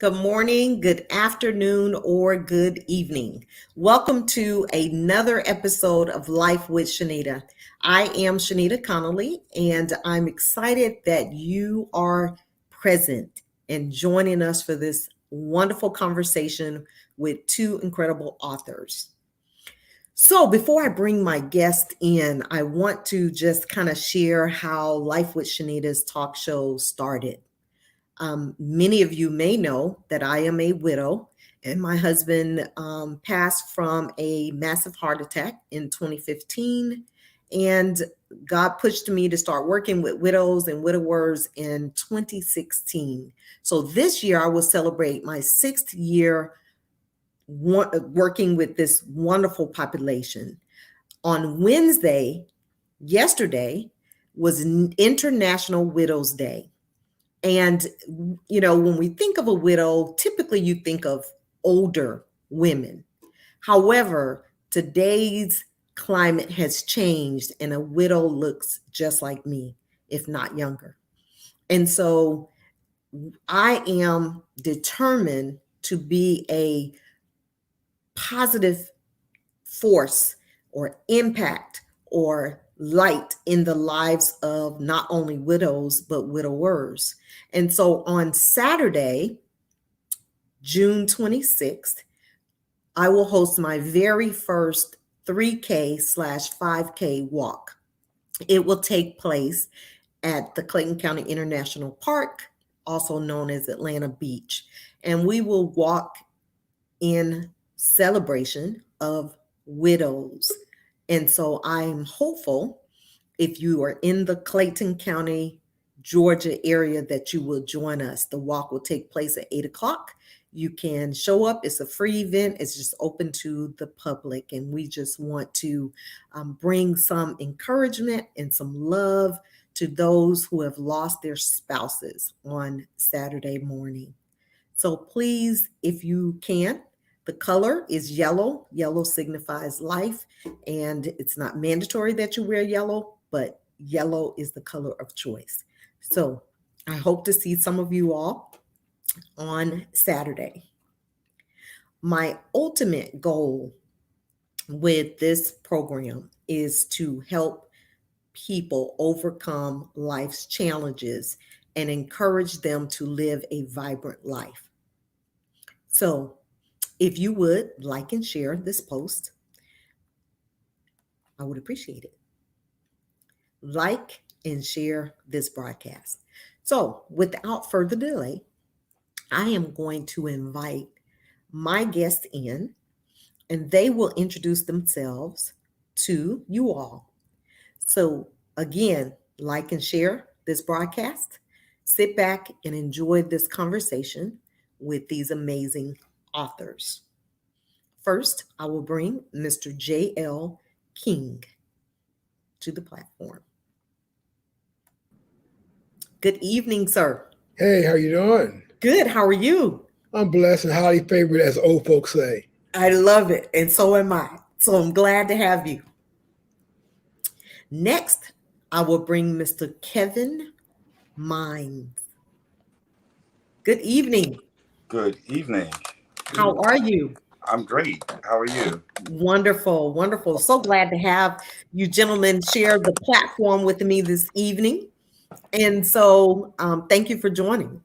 Good morning, good afternoon, or good evening. Welcome to another episode of Life with Shenita. I am Shenita Connolly, and I'm excited that you are present and joining us for this wonderful conversation with two incredible authors. So, before I bring my guest in, I want to just kind of share how Life with Shenita's talk show started. Many of you may know that I am a widow, and my husband passed from a massive heart attack in 2015. And God pushed me to start working with widows and widowers in 2016. So this year I will celebrate my 6th year working with this wonderful population. On Wednesday, yesterday, was International Widows Day. And, when we think of a widow, typically you think of older women. However, today's climate has changed and a widow looks just like me, if not younger. And so I am determined to be a positive force or impact or light in the lives of not only widows, but widowers. And so on Saturday, June 26th, I will host my very first 3K/5K walk. It will take place at the Clayton County International Park, also known as Atlanta Beach. And we will walk in celebration of widows. And so I'm hopeful if you are in the Clayton County, Georgia area that you will join us. The walk will take place at 8 o'clock. You can show up. It's a free event. It's just open to the public. And we just want to bring some encouragement and some love to those who have lost their spouses on Saturday morning. So please, if you can, the color is yellow. Yellow signifies life, and it's not mandatory that you wear yellow, but yellow is the color of choice. So I hope to see some of you all on Saturday. My ultimate goal with this program is to help people overcome life's challenges and encourage them to live a vibrant life. So if you would like and share this post, I would appreciate it. Like and share this broadcast. So without further delay, I am going to invite my guests in, and they will introduce themselves to you all. So again, like and share this broadcast. Sit back and enjoy this conversation with these amazing authors. First, I will bring Mr. J.L. King to the platform. Good evening, sir. Hey, how you doing? Good. How are you? I'm blessed and highly favored, as old folks say. I love it, and so am I. So I'm glad to have you. Next, I will bring Mr. Kevyn Mines. Good evening. Good evening. How are you? I'm great. How are you? Wonderful, wonderful. So glad to have you gentlemen share the platform with me this evening. And so thank you for joining.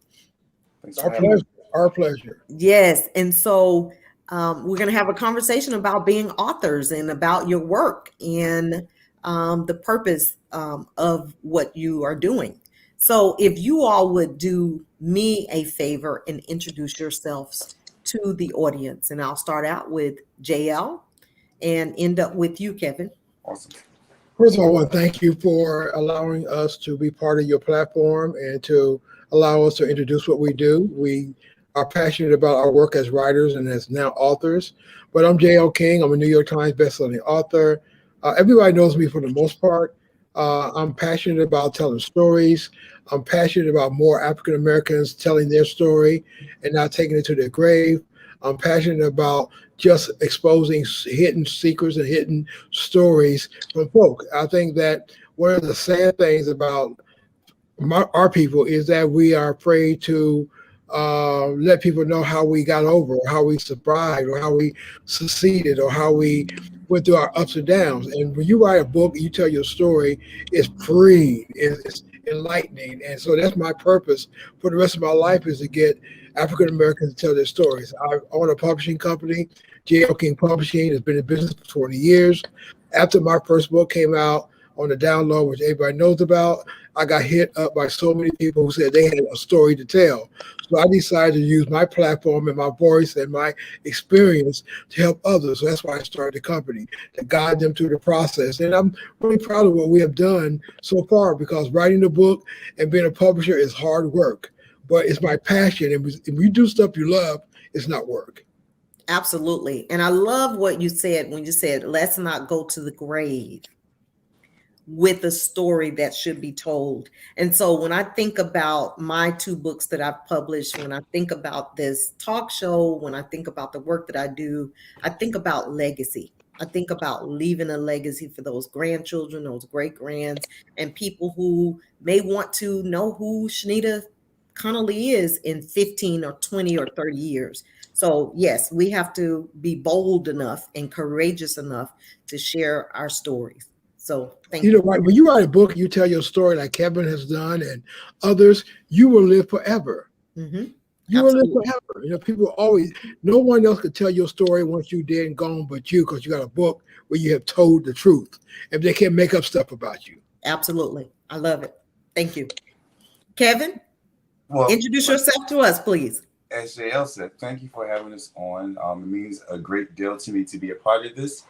Thanks Our pleasure. Our pleasure. Yes. And so we're going to have a conversation about being authors and about your work and the purpose of what you are doing. So if you all would do me a favor and introduce yourselves to the audience, and I'll start out with JL and end up with you, Kevyn. Awesome. First of all, I want to thank you for allowing us to be part of your platform and to allow us to introduce what we do. We are passionate about our work as writers and as now authors. But I'm J.L. King. I'm a New York Times bestselling author. Everybody knows me for the most part. I'm passionate about telling stories. I'm passionate about more African Americans telling their story and not taking it to their grave. I'm passionate about just exposing hidden secrets and hidden stories from folk. I think that one of the sad things about our people is that we are afraid to let people know how we got over, or how we survived, or how we succeeded, or how we went through our ups and downs. And when you write a book, you tell your story, it's freeing, it's enlightening. And so that's my purpose for the rest of my life, is to get African Americans to tell their stories. I own a publishing company, J.L. King Publishing. It's been in business for 20 years. After my first book came out on the down low, which everybody knows about, I got hit up by so many people who said they had a story to tell. So I decided to use my platform and my voice and my experience to help others. So that's why I started the company, to guide them through the process. And I'm really proud of what we have done so far, because writing a book and being a publisher is hard work, but it's my passion. And if you do stuff you love, it's not work. Absolutely. And I love what you said when you said, let's not go to the grave with a story that should be told. And so when I think about my 2 books that I've published, when I think about this talk show, when I think about the work that I do, I think about legacy. I think about leaving a legacy for those grandchildren, those great grands, and people who may want to know who Shenita Connolly is in 15 or 20 or 30 years. So yes, we have to be bold enough and courageous enough to share our stories. So thank you. You know, when you write a book, you tell your story like Kevin has done and others, you will live forever. Mm-hmm. You will live forever. You know, people always, no one else could tell your story once you're dead and gone but you, because you got a book where you have told the truth. And they can't make up stuff about you. Absolutely. I love it. Thank you. Kevin, Well, introduce yourself to us, please. as JL said, thank you for having us on. It means a great deal to me to be a part of this.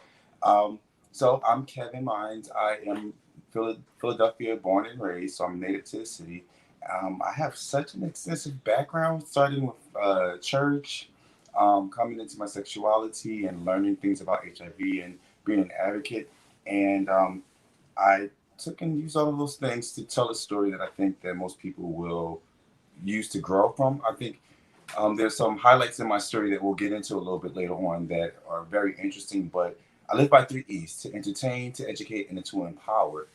So I'm Kevyn Mines. I am Philadelphia born and raised, so I'm native to the city. I have such an extensive background, starting with church, coming into my sexuality and learning things about HIV and being an advocate. And I took and used all of those things to tell a story that I think that most people will use to grow from. I think there's some highlights in my story that we'll get into a little bit later on that are very interesting, but I live by 3 E's: to entertain, to educate, and to empower.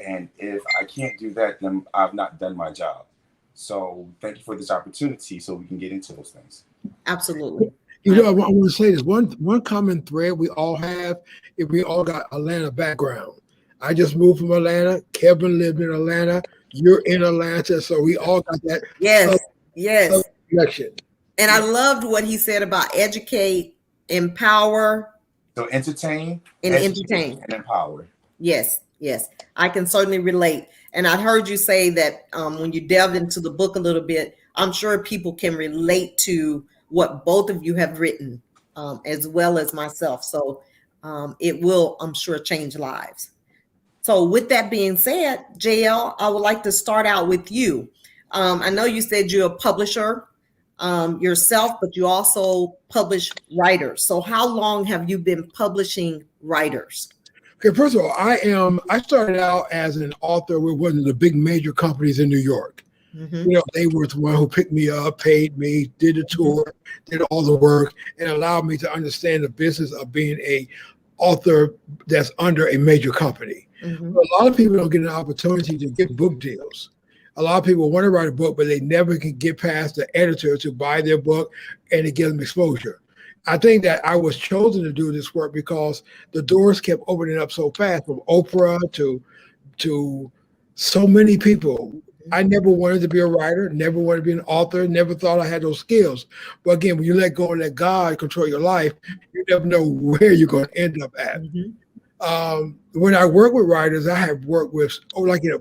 And if I can't do that, then I've not done my job. So thank you for this opportunity so we can get into those things. Absolutely. You know, I want to say this. One common thread we all have is we all got Atlanta background. I just moved from Atlanta. Kevin lived in Atlanta. You're in Atlanta. So we all got that. Yes. Connection. And I loved what he said about educate, empower. So entertain, and educate, and empower. Yes. I can certainly relate. And I heard you say that when you delved into the book a little bit, I'm sure people can relate to what both of you have written, as well as myself. So it will, I'm sure, change lives. So with that being said, JL, I would like to start out with you. I know you said you're a publisher yourself, but you also publish writers. So how long have you been publishing writers? Okay, first of all, I started out as an author with one of the big major companies in New York. Mm-hmm. You know, they were the one who picked me up, paid me, did the tour, did all the work, and allowed me to understand the business of being a author that's under a major company. Mm-hmm. A lot of people don't get an opportunity to get book deals. A lot of people want to write a book, but they never can get past the editor to buy their book and to give them exposure. I think that I was chosen to do this work because the doors kept opening up so fast, from Oprah to so many people. I never wanted to be a writer, never wanted to be an author, never thought I had those skills. But again, when you let go and let God control your life, you never know where you're going to end up at. Mm-hmm. When I work with writers, I have worked with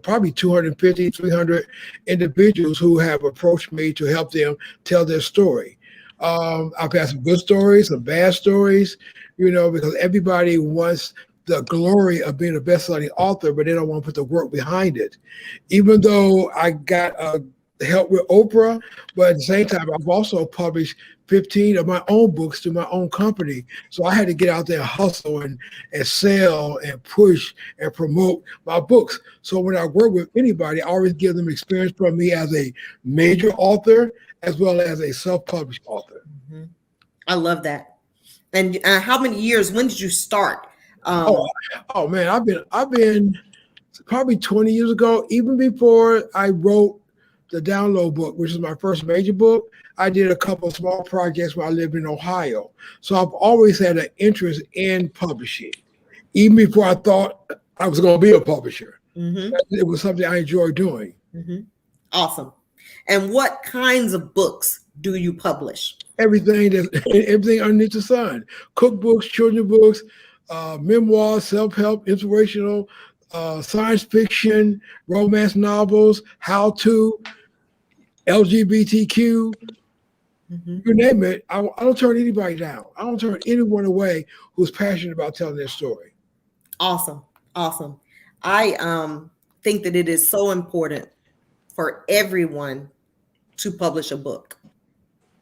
probably 250, 300 individuals who have approached me to help them tell their story. I've had some good stories, some bad stories, because everybody wants the glory of being a best-selling author, but they don't want to put the work behind it. Even though I got help with Oprah, but at the same time, I've also published 15 of my own books through my own company. So I had to get out there and hustle and sell and push and promote my books. So when I work with anybody, I always give them experience from me as a major author as well as a self-published author. Mm-hmm. I love that. And how many years? When did you start? Oh man, I've been probably 20 years ago, even before I wrote the download book, which is my first major book, I did a couple of small projects when I lived in Ohio. So I've always had an interest in publishing, even before I thought I was going to be a publisher. Mm-hmm. It was something I enjoyed doing. Mm-hmm. Awesome. And what kinds of books do you publish? Everything underneath the sun: cookbooks, children's books, memoirs, self-help, inspirational, science fiction, romance novels, how-to, LGBTQ, Mm-hmm. you name it. I don't turn anybody down. I don't turn anyone away who's passionate about telling their story. Awesome. Awesome. I think that it is so important for everyone to publish a book.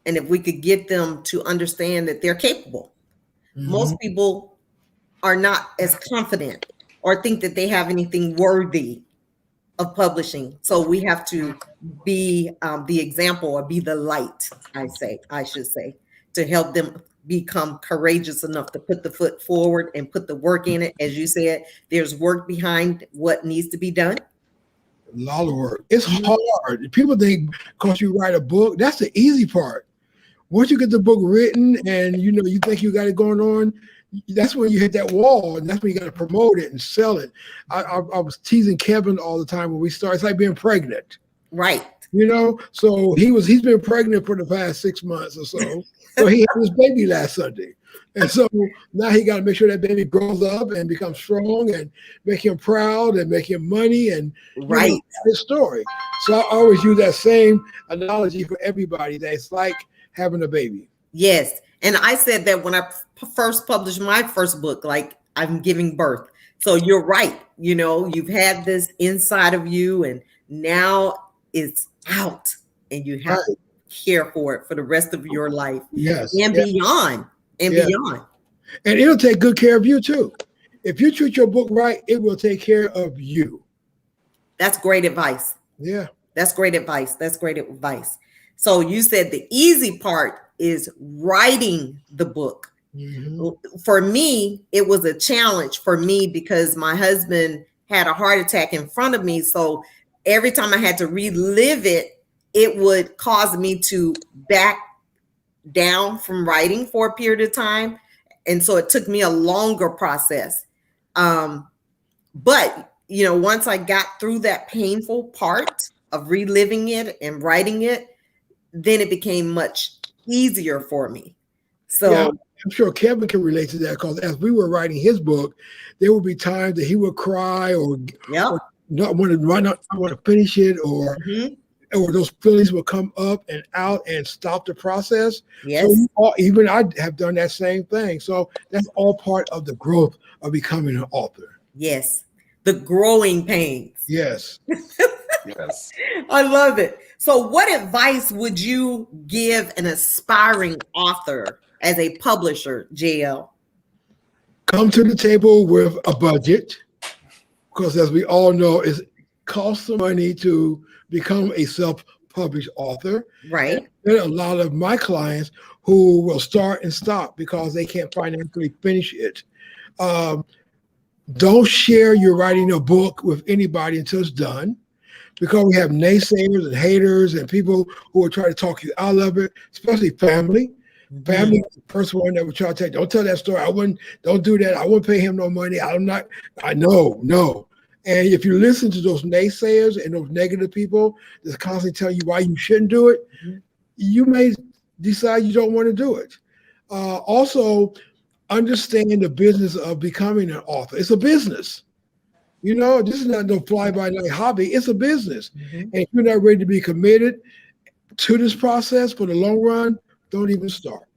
And if we could get them to understand that they're capable. Mm-hmm. Most people are not as confident or think that they have anything worthy of publishing. So we have to be the example, or be the light, I should say, to help them become courageous enough to put the foot forward and put the work in it. As you said, there's work behind what needs to be done. A lot of work. It's hard. People think because you write a book, that's the easy part. Once you get the book written and you think you got it going on, that's when you hit that wall, and that's when you got to promote it and sell it. I was teasing Kevin all the time when we started. It's like being pregnant, right? So he's been pregnant for the past 6 months or so. So he had his baby last Sunday, and so now he got to make sure that baby grows up and becomes strong, and make him proud and make him money, and right his story. So I always use that same analogy for everybody. That it's like having a baby. Yes. And I said that when I first published my first book, like I'm giving birth. So you're right. You've had this inside of you, and now it's out, and you have to care for it for the rest of your life. Yes. And beyond. And beyond. And it'll take good care of you too. If you treat your book right, it will take care of you. That's great advice. Yeah. That's great advice. That's great advice. So you said the easy part is writing the book. Mm-hmm. For me, it was a challenge for me because my husband had a heart attack in front of me. So every time I had to relive it, it would cause me to back down from writing for a period of time. And so it took me a longer process. But, once I got through that painful part of reliving it and writing it, then it became much easier for me. So yeah, I'm sure Kevin can relate to that, because as we were writing his book, there would be times that he would cry or not want to run up, I want to finish it, or those feelings would come up and out and stop the process. Yes. So even I have done that same thing. So that's all part of the growth of becoming an author. Yes. The growing pains. Yes. Yes. I love it. So what advice would you give an aspiring author as a publisher, JL? Come to the table with a budget, because as we all know, it costs some money to become a self-published author. Right. And there are a lot of my clients who will start and stop because they can't financially finish it. Don't share your writing a book with anybody until it's done, because we have naysayers and haters and people who will try to talk you out of it, especially family. Mm-hmm. Family is the first one that would try to tell you, don't tell that story. Don't do that. I wouldn't pay him no money. No. And if you listen to those naysayers and those negative people that's constantly telling you why you shouldn't do it, you may decide you don't want to do it. Also, understand the business of becoming an author. It's a business. This is not no fly-by-night hobby. It's a business. Mm-hmm. And if you're not ready to be committed to this process for the long run, don't even start.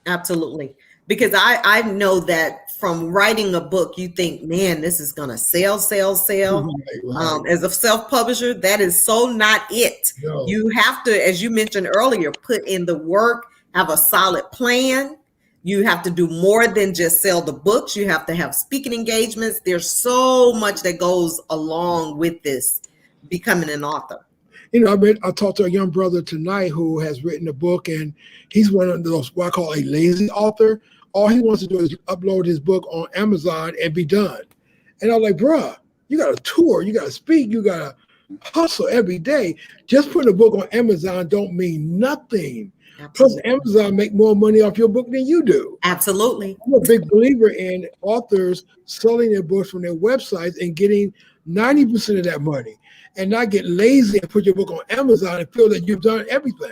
Absolutely. Because I know that from writing a book, you think, man, this is going to sell. Right. As a self-publisher, that is so not it. No. You have to, as you mentioned earlier, put in the work, have a solid plan. You have to do more than just sell the books. You have to have speaking engagements. There's so much that goes along with this, becoming an author. I talked to a young brother tonight who has written a book, and he's one of those what I call a lazy author. All he wants to do is upload his book on Amazon and be done. And I'm like, bruh, you got to tour, you got to speak, you got to hustle every day. Just putting a book on Amazon don't mean nothing. Plus, Absolutely. Amazon make more money off your book than you do. Absolutely. I'm a big believer in authors selling their books from their websites and getting 90% of that money, and not get lazy and put your book on Amazon and feel that you've done everything.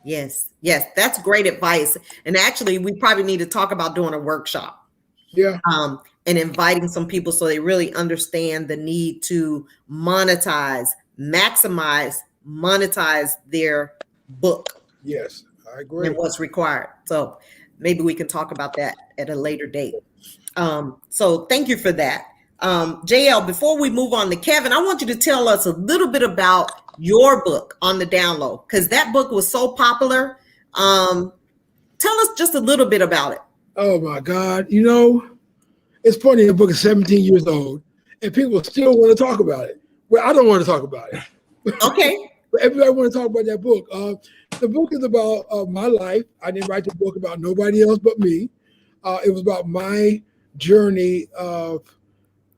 Yes. Yes. That's great advice. And actually, we probably need to talk about doing a workshop. Yeah. And inviting some people so they really understand the need to monetize their book Yes, I and agree. what's required. So maybe we can talk about that at a later date. So thank you for that. JL, before we move on to Kevin, I want you to tell us a little bit about your book on the download, because that book was so popular. Tell us just a little bit about it. Oh my God. It's funny, the book is 17 years old and people still want to talk about it. Well, I don't want to talk about it. Okay. But everybody want to talk about that book. The book is about my life. I didn't write the book about nobody else but me. It was about my journey of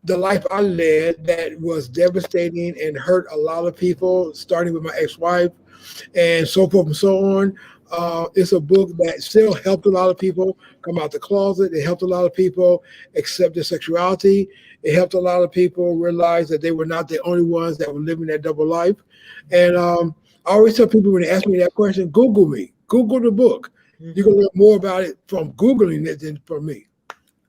the life I led that was devastating and hurt a lot of people, starting with my ex-wife and so forth and so on. It's a book that still helped a lot of people come out the closet. It helped a lot of people accept their sexuality. It helped a lot of people realize that they were not the only ones that were living that double life. And I always tell people when they ask me that question, Google me, Google the book. You can learn more about it from Googling it than from me.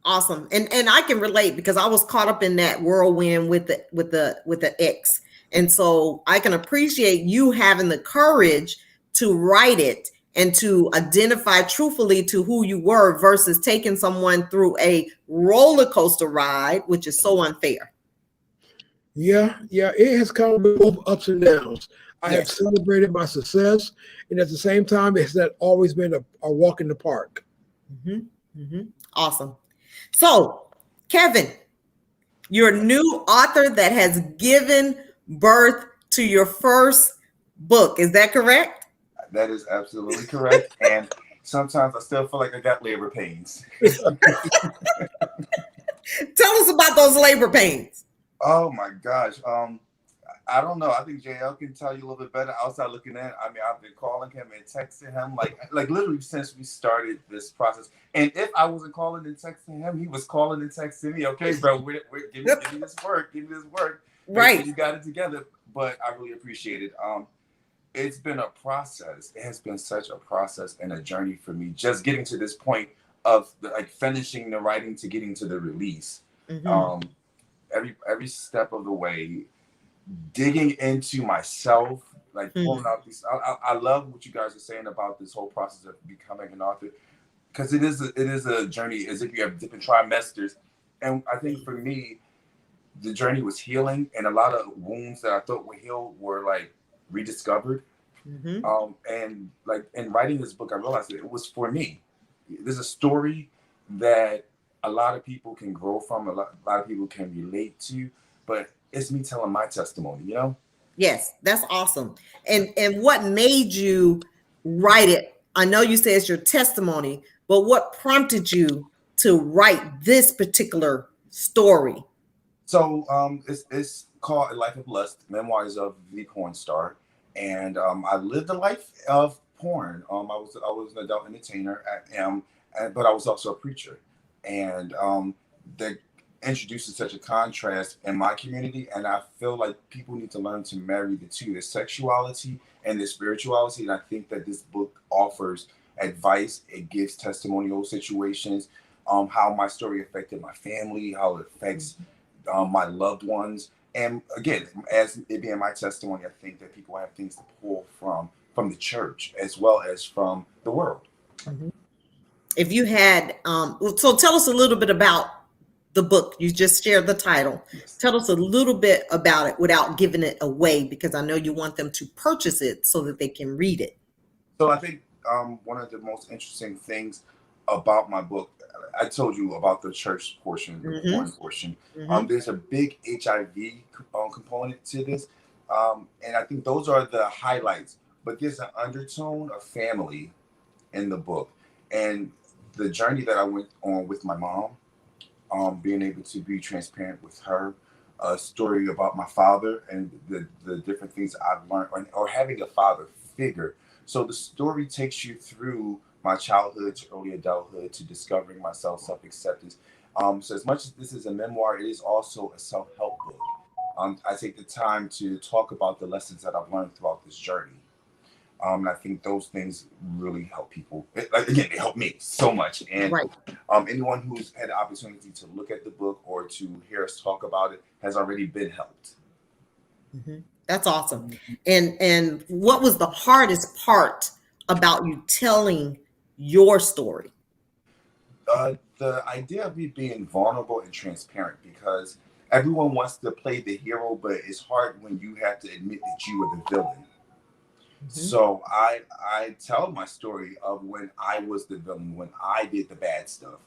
Awesome. And I can relate because I was caught up in that whirlwind with the ex. And so I can appreciate you having the courage to write it and to identify truthfully to who you were versus taking someone through a roller coaster ride, which is so unfair. Yeah, it has come with both ups and downs. I have Yes. celebrated my success, and at the same time, it's not always been a walk in the park. Awesome. So, Kevin, you're a new author that has given birth to your first book. Is that correct? That is absolutely correct. And sometimes I still feel like I got labor pains. Tell us about those labor pains. Oh my gosh. I don't know. I think JL can tell you a little bit better outside looking in. I mean, I've been calling him and texting him like literally since we started this process. And if I wasn't calling and texting him, he was calling and texting me. Okay, bro, give me this work. Give me this work. Right. You got it together. But I really appreciate it. It's been a process. It has been such a process and a journey for me. Just getting to this point of finishing the writing to getting to the release. Every step of the way, digging into myself, like pulling out these. I love what you guys are saying about this whole process of becoming an author, because it is a journey, as if you have different trimesters. And I think for me, the journey was healing, and a lot of wounds that I thought were healed were like rediscovered. And like in writing this book, I realized that it was for me. There's a story that a lot of people can grow from, a lot of people can relate to, but it's me telling my testimony, you know? Yes, that's awesome. And what made you write it? I know you say it's your testimony, but what prompted you to write this particular story? So it's called A Life of Lust, Memoirs of the Porn Star. And I lived a life of porn. I was an adult entertainer, but I was also a preacher. And that introduces such a contrast in my community. And I feel like people need to learn to marry the two, the sexuality and the spirituality. And I think that this book offers advice. It gives testimonial situations, how my story affected my family, how it affects my loved ones. And again, as it being my testimony, I think that people have things to pull from the church as well as from the world. If you had, so tell us a little bit about the book. You just shared the title. Yes. Tell us a little bit about it without giving it away, because I know you want them to purchase it so that they can read it. So I think one of the most interesting things about my book, I told you about the church portion, the porn portion. There's a big HIV component to this. And I think those are the highlights, but there's an undertone of family in the book. And the journey that I went on with my mom, being able to be transparent with her, a story about my father and the different things I've learned, or having a father figure. So the story takes you through my childhood to early adulthood to discovering myself, self acceptance. So as much as this is a memoir, it is also a self help book. I take the time to talk about the lessons that I've learned throughout this journey. And I think those things really help people. Like, again, they help me so much. And Right. Anyone who's had the opportunity to look at the book or to hear us talk about it has already been helped. Mm-hmm. That's awesome. And what was the hardest part about you telling your story? The idea of me being vulnerable and transparent, because everyone wants to play the hero, but it's hard when you have to admit that you were the villain. Mm-hmm. So I tell my story of when I was the villain, when I did the bad stuff.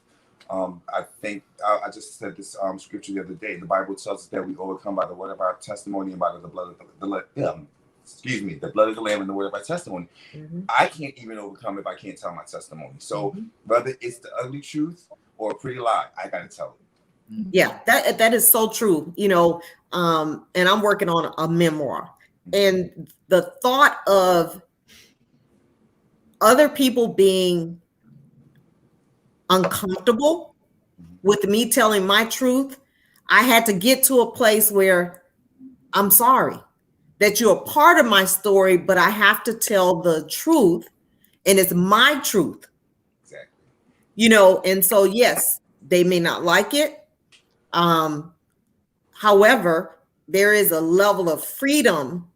I think I just said this scripture the other day. The Bible tells us that we overcome by the word of our testimony and by the blood of the blood of the Lamb and the word of our testimony. Mm-hmm. I can't even overcome if I can't tell my testimony. So whether it's the ugly truth or a pretty lie, I gotta tell it. Yeah, that is so true. And I'm working on a memoir, and the thought of other people being uncomfortable with me telling my truth, I had to get to a place where I'm sorry that you're a part of my story, but I have to tell the truth, and it's my truth. Exactly. And so yes, they may not like it. However, there is a level of freedom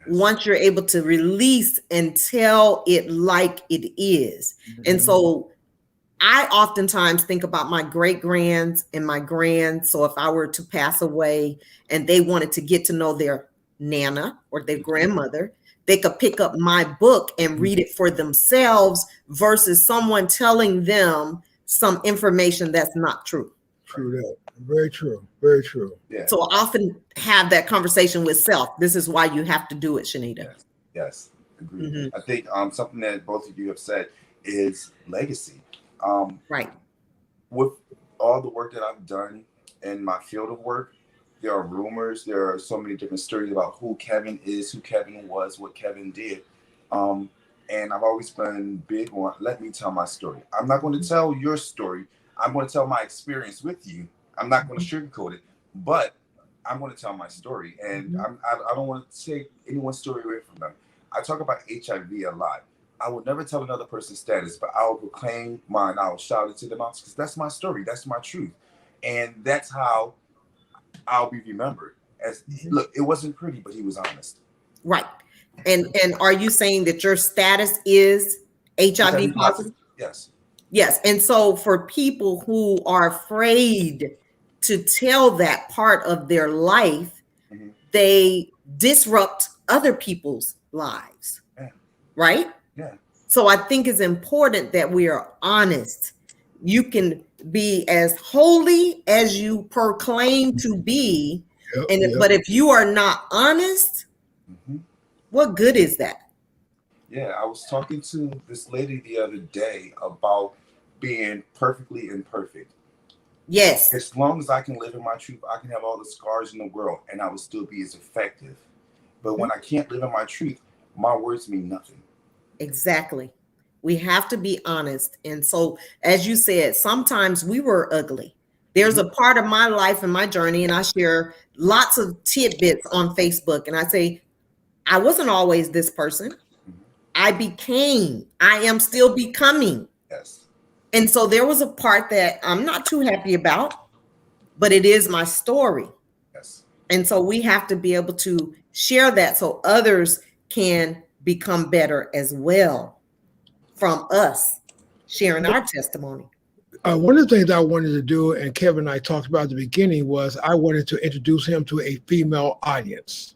once you're able to release and tell it like it is. And so I oftentimes think about my great grands and my grands. So if I were to pass away and they wanted to get to know their Nana or their grandmother, they could pick up my book and read it for themselves versus someone telling them some information that's not true. True that. Very true. Very true. Yeah. So I often have that conversation with self. This is why you have to do it, Shenita. Yes. Agreed. I think something that both of you have said is legacy. Right. With all the work that I've done in my field of work, there are rumors, there are so many different stories about who Kevyn is, who Kevyn was, what Kevyn did. And I've always been big on, let me tell my story. I'm not going to tell your story. I'm going to tell my experience with you. I'm not going to sugarcoat it, but I'm going to tell my story. And I don't want to take anyone's story away from them. I talk about HIV a lot. I will never tell another person's status, but I will proclaim mine. I will shout it to the mountains because that's my story. That's my truth. And that's how I'll be remembered. Look, it wasn't pretty, but he was honest. Right. And are you saying that your status is HIV positive? Yes. Yes. And so for people who are afraid to tell that part of their life, they disrupt other people's lives. Yeah. Right? Yeah. So I think it's important that we are honest. You can be as holy as you proclaim to be, but if you are not honest, what good is that? Yeah, I was talking to this lady the other day about being perfectly imperfect. Yes. As long as I can live in my truth, I can have all the scars in the world and I will still be as effective. But when I can't live in my truth, my words mean nothing. Exactly. We have to be honest. And so, as you said, sometimes we were ugly. There's a part of my life and my journey, and I share lots of tidbits on Facebook. And I say, I wasn't always this person. I am still becoming. Yes. And so there was a part that I'm not too happy about, but it is my story. Yes. And so we have to be able to share that so others can become better as well from us sharing our testimony. One of the things I wanted to do, and Kevyn and I talked about at the beginning, was I wanted to introduce him to a female audience.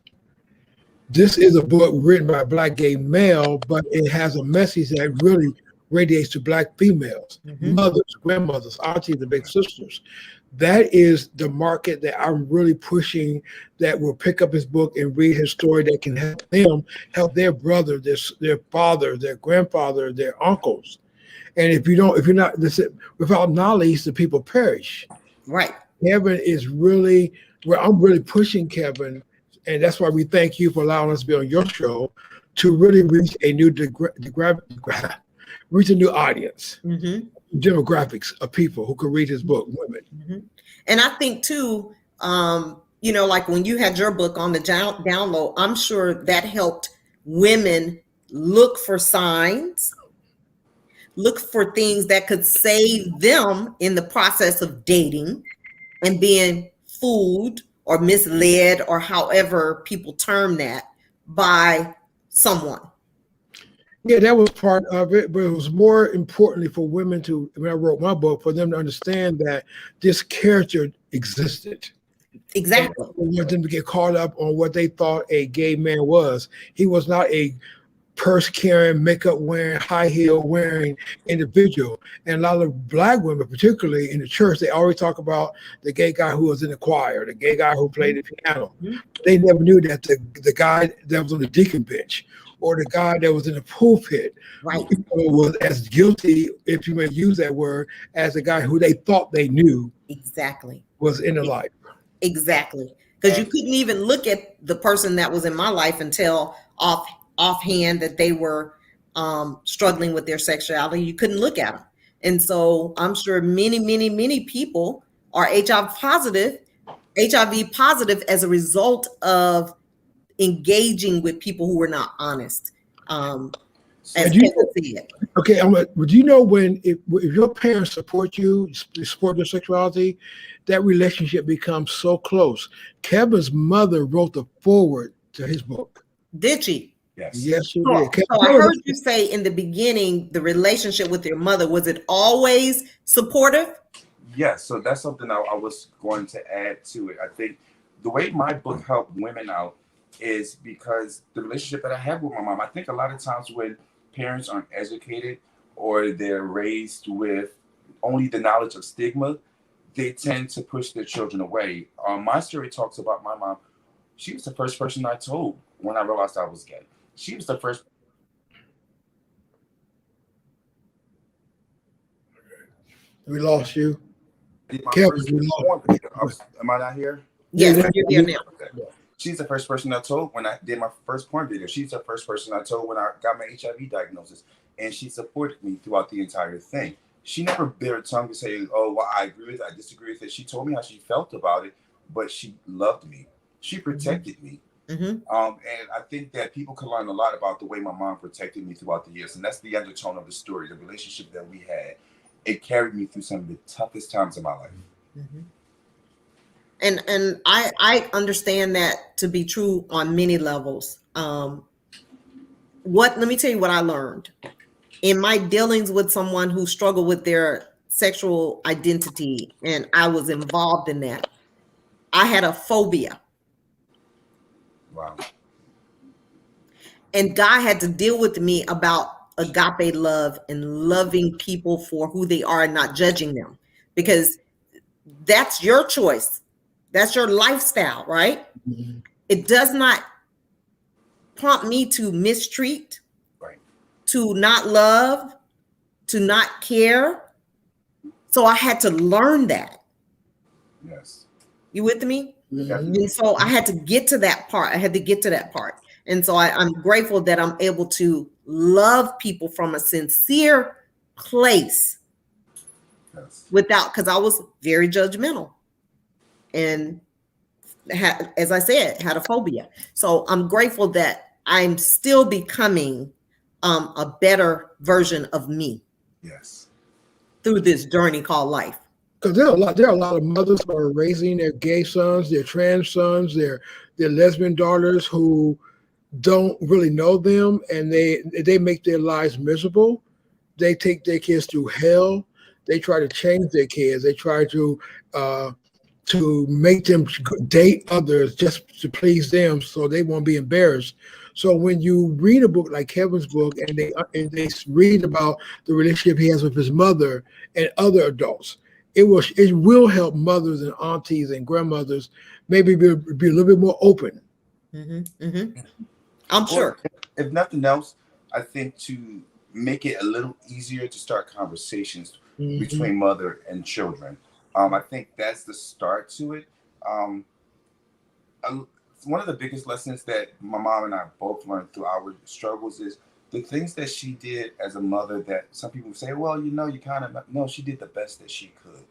This is a book written by a Black gay male, but it has a message that really radiates to Black females, mothers, grandmothers, aunties, and big sisters. That is the market that I'm really pushing, that will pick up his book and read his story, that can help them help their brother, their father, their grandfather, their uncles. And if you're not, without knowledge, the people perish. Right. Kevyn is really where I'm really pushing Kevin, and that's why we thank you for allowing us to be on your show, to really reach a new reach a new audience, demographics of people who could read his book, women. And I think too, like when you had your book on the download, I'm sure that helped women look for signs, look for things that could save them in the process of dating and being fooled or misled, or however people term that, by someone. Yeah, that was part of it, but it was more importantly for women to, when I wrote my book, for them to understand that this character existed. Exactly. I want them to get caught up on what they thought a gay man was. He was not a purse carrying, makeup wearing, high heel wearing individual. And a lot of Black women, particularly in the church, they always talk about the gay guy who was in the choir, the gay guy who played the piano. They never knew that the guy that was on the deacon bench or the guy that was in the pulpit was as guilty, if you may use that word, as the guy who they thought they knew was in the life. Exactly. Because you couldn't even look at the person that was in my life and tell offhand that they were struggling with their sexuality. You couldn't look at them. And so I'm sure many people are HIV positive as a result of engaging with people who were not honest. As Kevin said. Okay, would you know if your parents support you, support your sexuality, that relationship becomes so close. Kevin's mother wrote the foreword to his book. Did she? Yes, she did. So I heard you say in the beginning, the relationship with your mother, was it always supportive? Yes, so that's something I was going to add to it. I think the way my book helped women out is because the relationship that I have with my mom. I think a lot of times when parents aren't educated or they're raised with only the knowledge of stigma, they tend to push their children away. My story talks about my mom. She was the first person I told when I realized I was gay. She was the first. We lost you. Kevin, am I not here? Yes, you're here now. She's the first person I told when I did my first porn video. She's the first person I told when I got my HIV diagnosis. And she supported me throughout the entire thing. She never bit her tongue to say, oh, well, I agree with it, I disagree with it. She told me how she felt about it, but she loved me. She protected me. And I think that people can learn a lot about the way my mom protected me throughout the years. And that's the undertone of the story, the relationship that we had. It carried me through some of the toughest times of my life. And I understand that to be true on many levels. Let me tell you what I learned. In my dealings with someone who struggled with their sexual identity, and I was involved in that, I had a phobia. Wow. And God had to deal with me about agape love and loving people for who they are and not judging them, because that's your choice. That's your lifestyle, right? It does not prompt me to mistreat, to not love, to not care. So I had to learn that. Yes. You with me? And so I had to get to that part. And so I'm grateful that I'm able to love people from a sincere place because I was very judgmental and as I said, had a phobia. So I'm grateful that I'm still becoming a better version of me. Yes. Through this journey called life. Because there are a lot of mothers who are raising their gay sons, their trans sons, their lesbian daughters who don't really know them, and they make their lives miserable. They take their kids through hell. They try to change their kids. They try to make them date others just to please them, so they won't be embarrassed. So when you read a book like Kevin's book, and they read about the relationship he has with his mother and other adults, it will help mothers and aunties and grandmothers maybe be a little bit more open. I'm sure. If nothing else, I think to make it a little easier to start conversations between mother and children. I think that's the start to it. one of the biggest lessons that my mom and I both learned through our struggles is the things that she did as a mother that some people say, well, you kind of, no, she did the best that she could.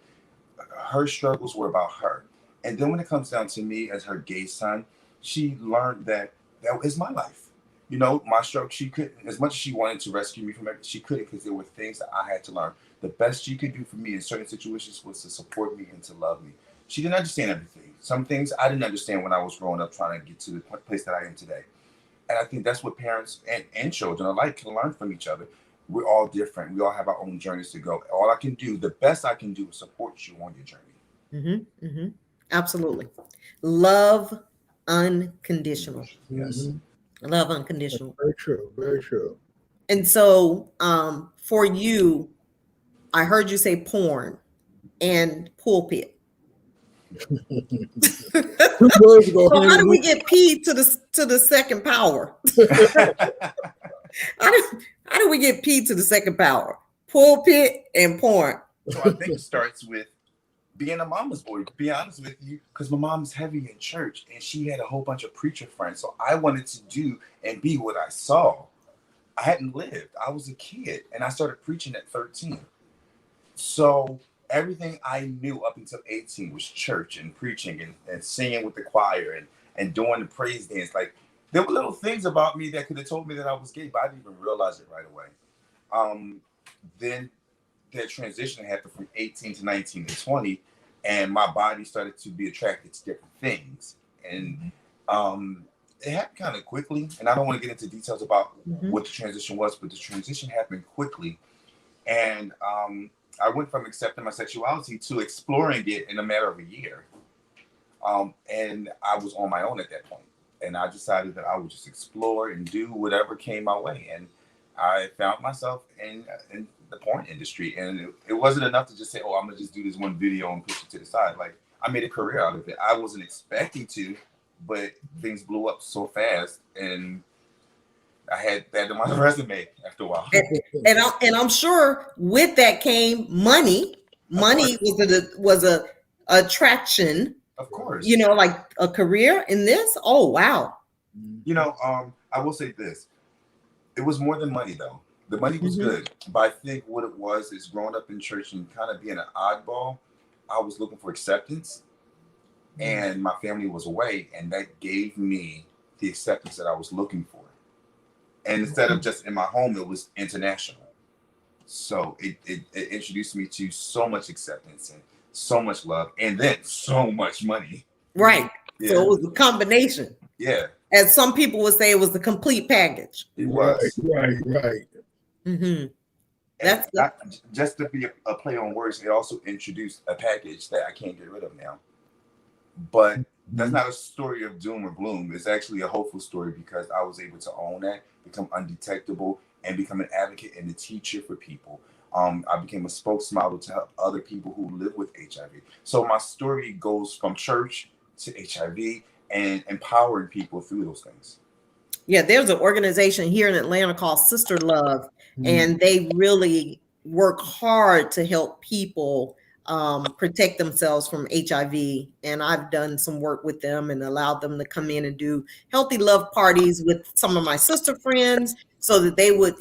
Her struggles were about her. And then when it comes down to me as her gay son, she learned that that is my life. My struggle, she couldn't, as much as she wanted to rescue me from it, she couldn't, because there were things that I had to learn. The best she could do for me in certain situations was to support me and to love me. She didn't understand everything. Some things I didn't understand when I was growing up trying to get to the place that I am today. And I think that's what parents and children alike can learn from each other. We're all different. We all have our own journeys to go. All I can do, the best I can do, is support you on your journey. Mm-hmm, mm-hmm. Absolutely. Love unconditional. Yes. Love unconditional. Very true. Very true. And so for you, I heard you say porn and pulpit. So how do we get P to the second power? How do we get P to the second power? Pulpit and porn. So I think it starts with being a mama's boy, to be honest with you, because my mom's heavy in church and she had a whole bunch of preacher friends. So I wanted to do and be what I saw. I hadn't lived. I was a kid and I started preaching at 13. So everything I knew up until 18 was church and preaching and singing with the choir and doing the praise dance. Like, there were little things about me that could have told me that I was gay, but I didn't even realize it right away. Then that transition happened from 18 to 19 to 20, and my body started to be attracted to different things. And it happened kind of quickly, and I don't want to get into details about what the transition was, but the transition happened quickly. And I went from accepting my sexuality to exploring it in a matter of a year. And I was on my own at that point. And I decided that I would just explore and do whatever came my way. And I found myself in the porn industry. And it wasn't enough to just say, oh, I'm going to just do this one video and push it to the side. Like, I made a career out of it. I wasn't expecting to, but things blew up so fast. And I had that in my resume after a while. And I'm sure with that came money. Money was a attraction. Of course. Like a career in this. Oh, wow. I will say this. It was more than money, though. The money was good. But I think what it was is growing up in church and kind of being an oddball, I was looking for acceptance. And my family was away. And that gave me the acceptance that I was looking for. And instead of just in my home, it was international. So it introduced me to so much acceptance and so much love, and then so much money. Right. Yeah. So it was a combination. Yeah. As some people would say, it was the complete package. It was. Right. Mm-hmm. That's just to be a play on words. It also introduced a package that I can't get rid of now. But that's not a story of doom or gloom. It's actually a hopeful story because I was able to own that, become undetectable, and become an advocate and a teacher for people. I became a spokesmodel to help other people who live with HIV. So my story goes from church to HIV and empowering people through those things. Yeah, there's an organization here in Atlanta called Sister Love, and they really work hard to help people protect themselves from HIV. And I've done some work with them and allowed them to come in and do healthy love parties with some of my sister friends so that they would,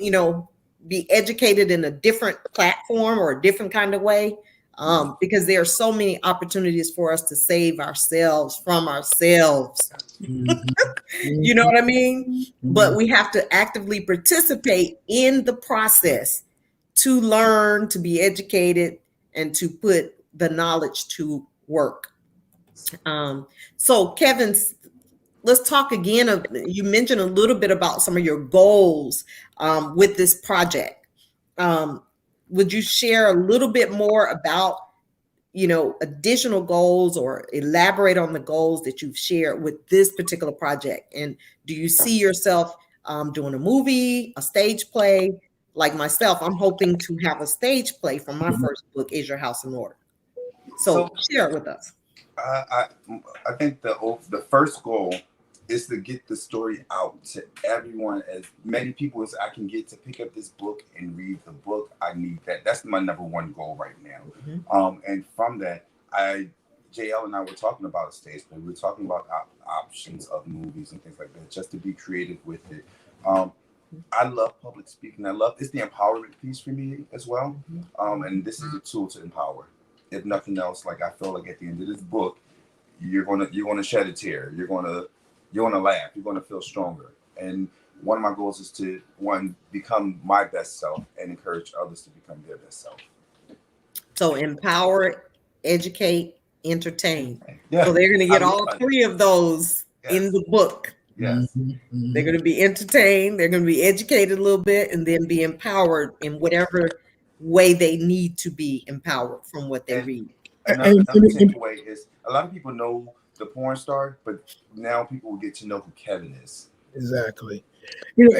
be educated in a different platform or a different kind of way. Because there are so many opportunities for us to save ourselves from ourselves. You know what I mean? But we have to actively participate in the process to learn, to be educated, and to put the knowledge to work. So Kevin, let's talk again. You mentioned a little bit about some of your goals with this project. Would you share a little bit more about, additional goals or elaborate on the goals that you've shared with this particular project? And do you see yourself doing a movie, a stage play? Like myself, I'm hoping to have a stage play from my first book, Is Your House in Order? So share it with us. I think the first goal is to get the story out to everyone, as many people as I can get to pick up this book and read the book. I need that. That's my number one goal right now. And from that, I JL and I were talking about stage play. We were talking about options of movies and things like that, just to be creative with it. I love public speaking. It's the empowerment piece for me as well. And this is a tool to empower. If nothing else, like I feel like at the end of this book, you're gonna shed a tear. You're gonna laugh. You're gonna feel stronger. And one of my goals is to become my best self and encourage others to become their best self. So empower, educate, entertain. Yeah. So they're going to get all three of those in the book. Yes. They're going to be entertained, they're going to be educated a little bit, and then be empowered in whatever way they need to be empowered from what they read. Another takeaway is a lot of people know the porn star, but now people will get to know who Kevyn is. Exactly. You know,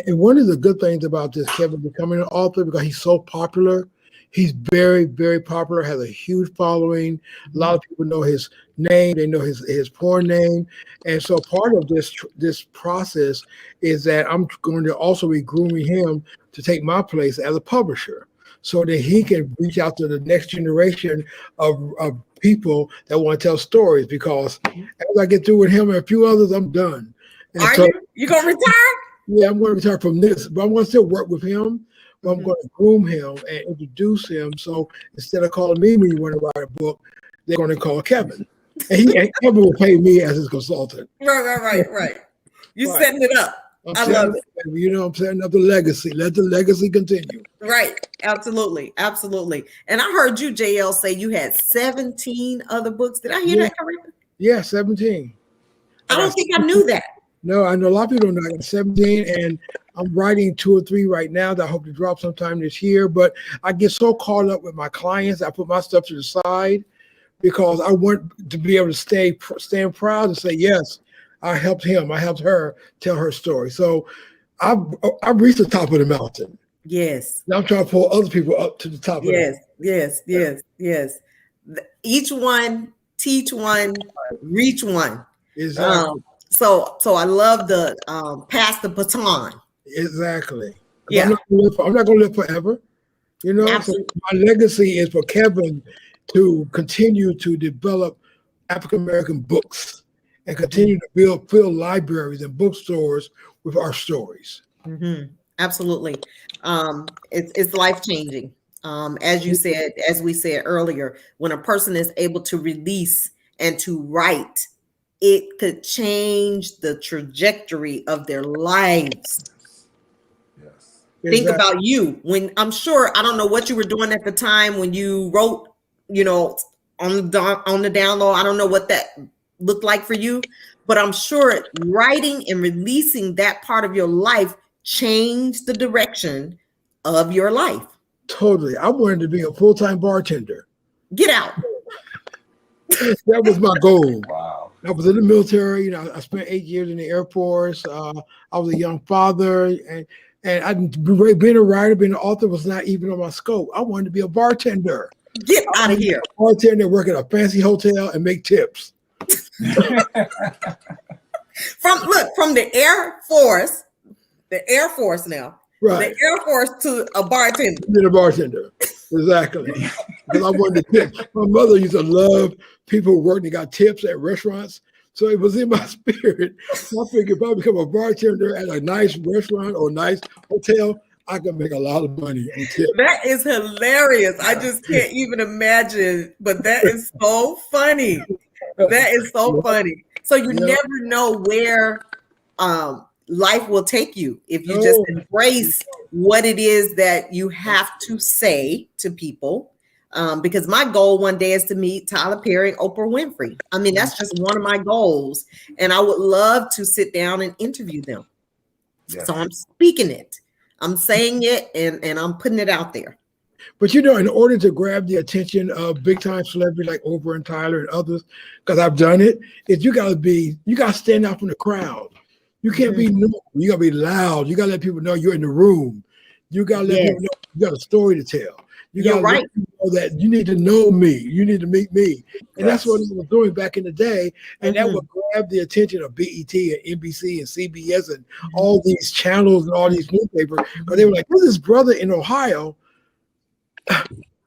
and one of the good things about this Kevyn becoming an author, because he's so popular. He's very, very popular, has a huge following. A lot of people know his name. They know his porn name. And so part of this process is that I'm going to also be grooming him to take my place as a publisher so that he can reach out to the next generation of people that want to tell stories, because as I get through with him and a few others, I'm done. And Are you going to retire? Yeah, I'm going to retire from this, but I'm going to still work with him. I'm going to groom him and introduce him. So instead of calling me when you want to write a book, they're going to call Kevyn. And Kevyn will pay me as his consultant. Right. You're setting it up. I love it. You know, I'm setting up the legacy. Let the legacy continue. Right. Absolutely. And I heard you, JL, say you had 17 other books. Did I hear that correctly? Yeah, 17. I don't think I knew that. No, I know a lot of people don't know. I got 17, and I'm writing 2 or 3 right now that I hope to drop sometime this year. But I get so caught up with my clients, I put my stuff to the side because I want to be able to stand proud and say, yes, I helped him, I helped her tell her story. So I've reached the top of the mountain. Yes. Now I'm trying to pull other people up to the top of it. Yes. Each one, teach one, reach one. Exactly. So I love the pass the baton. Exactly. Yeah. I'm not going to live forever. You know, so my legacy is for Kevyn to continue to develop African-American books and continue to fill libraries and bookstores with our stories. Absolutely. It's life-changing. As we said earlier, when a person is able to release and to write, it could change the trajectory of their lives. Yes. Think about you. When I'm sure, I don't know what you were doing at the time when you wrote, on the download. I don't know what that looked like for you, but I'm sure writing and releasing that part of your life changed the direction of your life. Totally. I wanted to be a full-time bartender. Get out. That was my goal. Wow. I was in the military. I spent 8 years in the Air Force. I was a young father, and being a writer, being an author was not even on my scope. I wanted to be a bartender. Get out of here. Bartender, work at a fancy hotel and make tips. From the Air Force now. Right. The Air Force to a bartender. Being a bartender. Exactly. Because I wanted to tip. My mother used to love people working and got tips at restaurants. So it was in my spirit. I figured if I become a bartender at a nice restaurant or a nice hotel, I can make a lot of money on tips. That is hilarious. I just can't even imagine, but that is so funny. That is so funny. So you never know where life will take you if you just embrace what it is that you have to say to people. Because my goal one day is to meet Tyler Perry and Oprah Winfrey. I mean, that's just one of my goals. And I would love to sit down and interview them. Yeah. So I'm speaking it. I'm saying it and I'm putting it out there. But in order to grab the attention of big time celebrities like Oprah and Tyler and others, because I've done it, you gotta stand out from the crowd. You can't be new. You gotta be loud. You gotta let people know you're in the room. You gotta let people know you got a story to tell. You're right. Let people know that you need to know me. You need to meet me. And that's what he was doing back in the day. And that would grab the attention of BET and NBC and CBS and all these channels and all these newspapers. Because they were like, "Who's this brother in Ohio?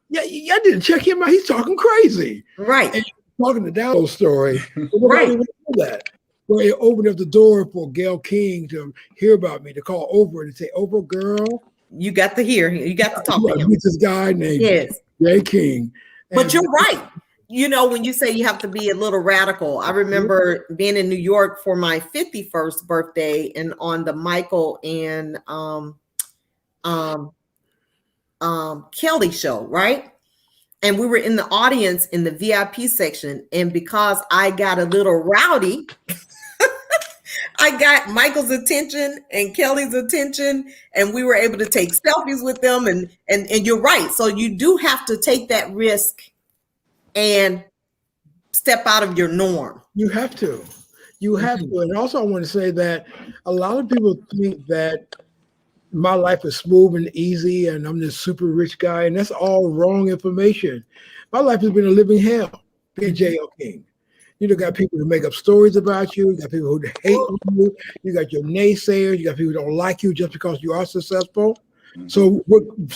Yeah, I didn't check him out. He's talking crazy." Right. talking the download story. But Right. nobody would do that. Well, it opened up the door for Gail King to hear about me, to call Oprah and say, Oprah, girl, You got to hear him. You got to talk you to gotta him. meet this guy named Yes. Jay King. But you're right. You know, when you say you have to be a little radical, I remember being in New York for my 51st birthday and on the Michael and Kelly show, right? And we were in the audience in the VIP section. And because I got a little rowdy, I got Michael's attention and Kelly's attention, and we were able to take selfies with them. And you're right. So you do have to take that risk and step out of your norm. You have to. You have to. And also, I want to say that a lot of people think that my life is smooth and easy and I'm this super rich guy, and that's all wrong information. My life has been a living hell being J.L. King. You got people who make up stories about you. You got people who hate you. You got your naysayers. You got people who don't like you just because you are successful. So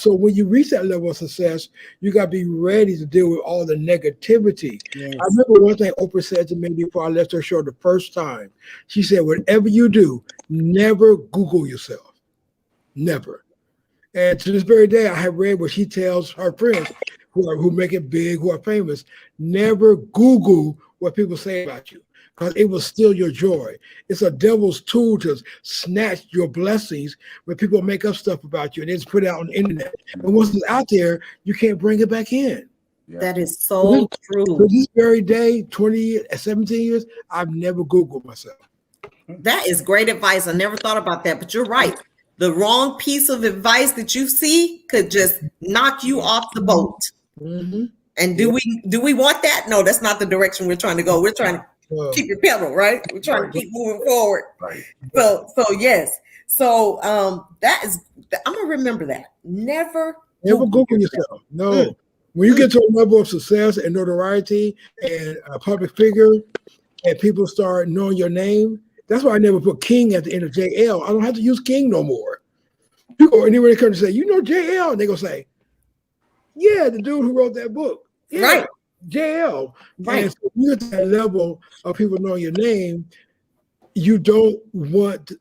when you reach that level of success, you got to be ready to deal with all the negativity. Yes. I remember one thing Oprah said to me before I left her show the first time. She said, whatever you do, never Google yourself. Never. And to this very day, I have read what she tells her friends who make it big, who are famous, never Google what people say about you, because it will steal your joy. It's a devil's tool to snatch your blessings when people make up stuff about you and it's put it out on the internet. And once it's out there, you can't bring it back in. Yeah. That is so true. To this very day, 17 years, I've never Googled myself. That is great advice. I never thought about that, but you're right. The wrong piece of advice that you see could just knock you off the boat. Mm-hmm. And do we want that? No, that's not the direction we're trying to go. We're trying to keep your pedal, right? We're trying to keep moving forward. Right. So yes. So that is, I'm gonna remember that. Never Google yourself. No. When you get to a level of success and notoriety and a public figure, and people start knowing your name, that's why I never put King at the end of JL. I don't have to use King no more. People anywhere they come to say, you know JL, and they go say, yeah, the dude who wrote that book. Yeah, right. JL. Right. And so you get to that level of people knowing your name, you don't want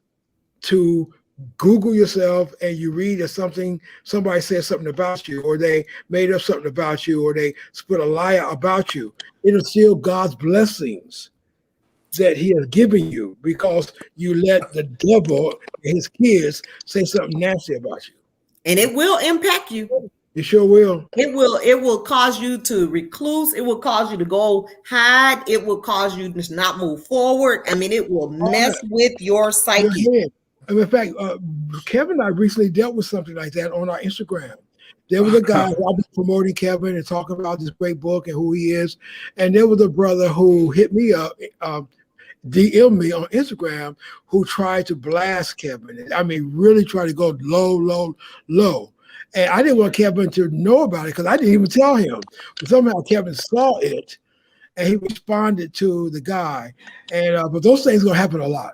to Google yourself and you read that somebody said something about you, or they made up something about you, or they split a lie about you. It'll steal God's blessings that he has given you because you let the devil and his kids say something nasty about you. And it will impact you. It sure will. It will cause you to recluse. It will cause you to go hide. It will cause you to not move forward. I mean, it will mess with your psyche. In fact, Kevin and I recently dealt with something like that on our Instagram. There was a guy who I was promoting Kevin and talking about this great book and who he is. And there was a brother who hit me up, DM me on Instagram, who tried to blast Kevin. I mean, really tried to go low. And I didn't want Kevin to know about it because I didn't even tell him. But somehow Kevin saw it and he responded to the guy. And but those things are going to happen a lot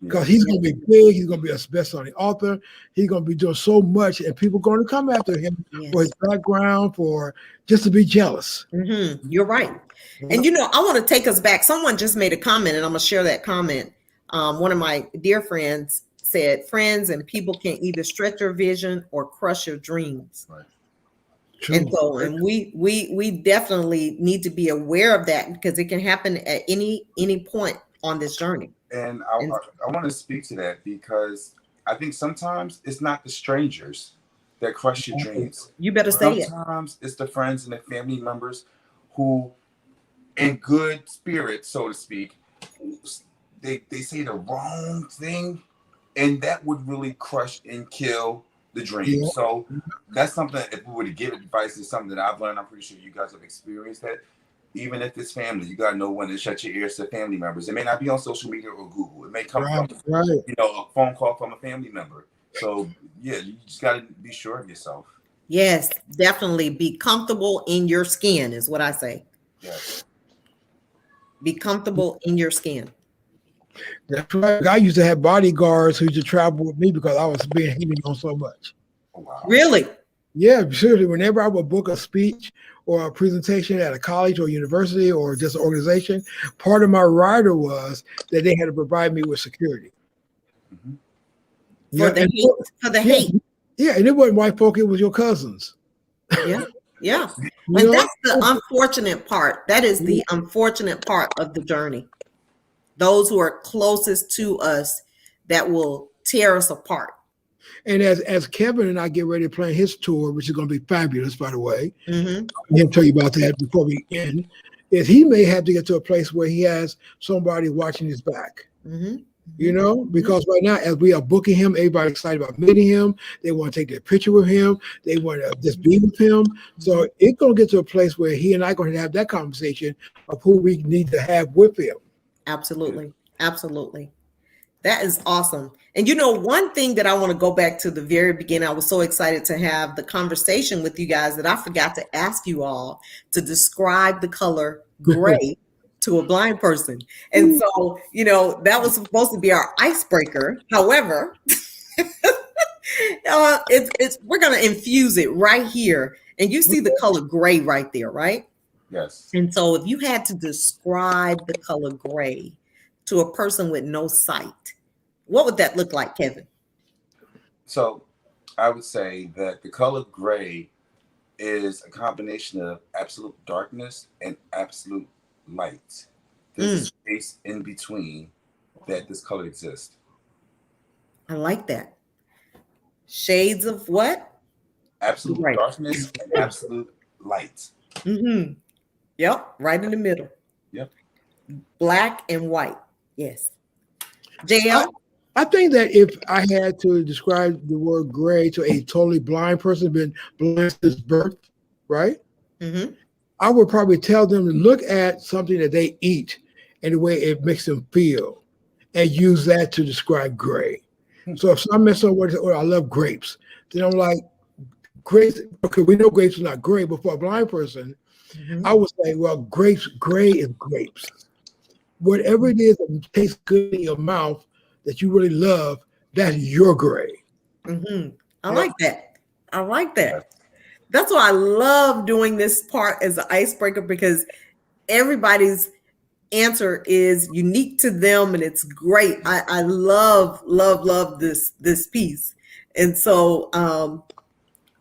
because he's going to be big. He's going to be a best-selling author. He's going to be doing so much, and people are going to come after him for his background, for just to be jealous. Mm-hmm. You're right. And I want to take us back. Someone just made a comment, and I'm going to share that comment. One of my dear friends said, friends and people can either stretch your vision or crush your dreams. Right. True. And so, and we definitely need to be aware of that because it can happen at any point on this journey. And I want to speak to that because I think sometimes it's not the strangers that crush your dreams. You better say it. Sometimes it's the friends and the family members who, in good spirit, so to speak, they say the wrong thing. And that would really crush and kill the dream. Yeah. So that's something, if we were to give advice, is something that I've learned. I'm pretty sure you guys have experienced that. Even if it's family, you got to know when to shut your ears to family members. It may not be on social media or Google. It may come from, a phone call from a family member. So, yeah, you just got to be sure of yourself. Yes, definitely. Be comfortable in your skin is what I say. Yes. Be comfortable in your skin. That's right. I used to have bodyguards who used to travel with me because I was being hated on so much. Oh, wow. Really? Yeah, seriously. Whenever I would book a speech or a presentation at a college or university or just an organization, part of my rider was that they had to provide me with security. Mhm. For Yeah, the and hate, for the yeah, hate. yeah, and it wasn't white folk; it was your cousins. Yeah, yeah. You And know, that's the unfortunate part. That is the unfortunate part of the journey. Those who are closest to us that will tear us apart. and as Kevin and I get ready to plan his tour, which is going to be fabulous, by the way, Hmm. he'll tell you about that before we end. Is he may have to get to a place where he has somebody watching his back. Hmm. You know, Hmm. because right now, as we are booking him, everybody's excited about meeting him. They want to take their picture with him. They want to just be with him. So it's going to get to a place where he and I are going to have that conversation of who we need to have with him. Absolutely. Absolutely. That is awesome. And you know, one thing that I want to go back to the very beginning, I was so excited to have the conversation with you guys that I forgot to ask you all to describe the color gray to a blind person. And so, you know, that was supposed to be our icebreaker. However, it's we're going to infuse it right here. And you see the color gray right there, right? Yes. And so if you had to describe the color gray to a person with no sight, what would that look like, Kevin? So I would say that the color gray is a combination of absolute darkness and absolute light. There's a Mm, space in between that this color exists. I like that. Shades of what? Absolute Gray. darkness and absolute light. Mm-hmm. Yep, right in the middle. Yep. Black and white. Yes. I, JL? I think that if I had to describe the word gray to a totally blind person, been blind since birth, right? Mm-hmm. I would probably tell them to look at something that they eat and the way it makes them feel and use that to describe gray. So if I'm messing with, oh, I love grapes, then I'm like, grapes, okay, we know grapes are not gray, but for a blind person, Mm-hmm. I would say, well, grapes, gray is grapes. Whatever it is that tastes good in your mouth that you really love, that's your gray. Mm-hmm. I Yep. like that. I like Yes. that. That's why I love doing this part as an icebreaker because everybody's answer is unique to them and it's great. I love this piece. And so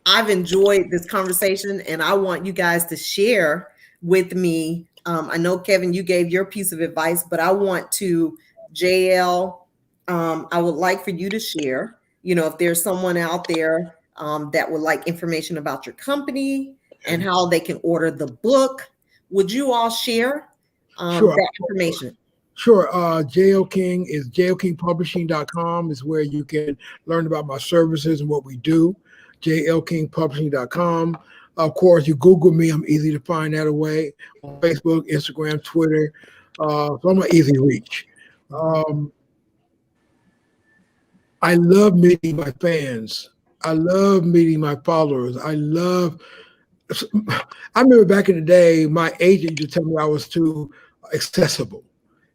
I've enjoyed this conversation and I want you guys to share with me. I know, Kevin, you gave your piece of advice, but I want to, JL, I would like for you to share, you know, if there's someone out there that would like information about your company and how they can order the book, would you all share Sure. that information? Sure. JL King is jlkingpublishing.com is where you can learn about my services and what we do. jlkingpublishing.com. Of course, you Google me. I'm easy to find that away on Facebook, Instagram, Twitter. So I'm an easy reach. Um, I love meeting my fans. I love meeting my followers. I remember back in the day, my agent used to tell me I was too accessible.